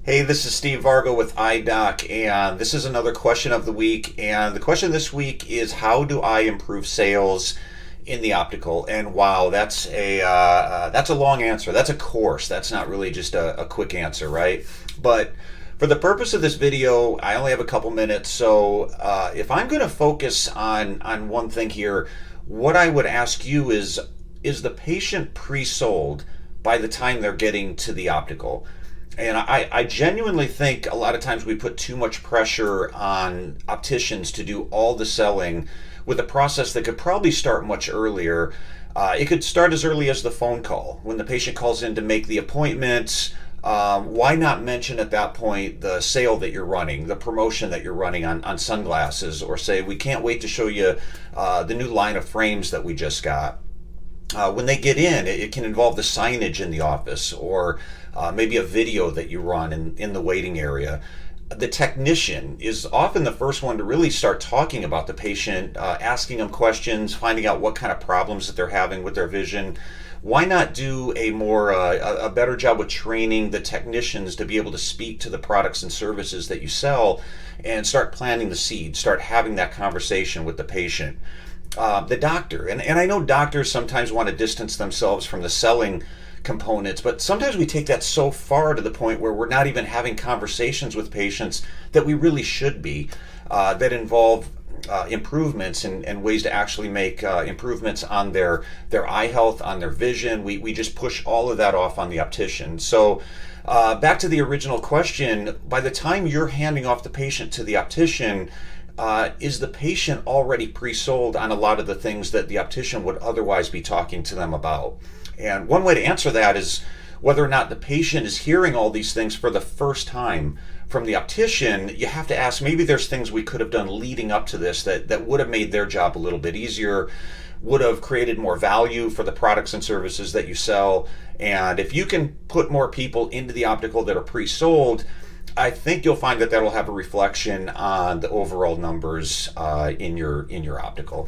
Hey, this is Steve Vargo with iDoc, and this is another question of the week. And the question this week is, how do I improve sales in the optical? And wow, that's a long answer. That's a course. That's not really just a quick answer, right? But for the purpose of this video, I only have a couple minutes. So if I'm going to focus on one thing here, what I would ask you is the patient pre-sold by the time they're getting to the optical? And I genuinely think a lot of times we put too much pressure on opticians to do all the selling with a process that could probably start much earlier. It could start as early as the phone call. When the patient calls in to make the appointment, why not mention at that point the sale that you're running, the promotion that you're running on sunglasses, or say, we can't wait to show you the new line of frames that we just got. When they get in, it can involve the signage in the office, or maybe a video that you run in the waiting area. The technician is often the first one to really start talking about the patient, asking them questions, finding out what kind of problems that they're having with their vision. Why not do a better job with training the technicians to be able to speak to the products and services that you sell, and start planting the seed, start having that conversation with the patient. The doctor, and I know doctors sometimes want to distance themselves from the selling components, but sometimes we take that so far to the point where we're not even having conversations with patients that we really should be, that involve improvements and ways to actually make improvements on their eye health, on their vision. We just push all of that off on the optician. So back to the original question, by the time you're handing off the patient to the optician, is the patient already pre-sold on a lot of the things that the optician would otherwise be talking to them about? And one way to answer that is whether or not the patient is hearing all these things for the first time from the optician. You have to ask, maybe there's things we could have done leading up to this that would have made their job a little bit easier, would have created more value for the products and services that you sell. And if you can put more people into the optical that are pre-sold, I think you'll find that that'll have a reflection on the overall numbers in your optical.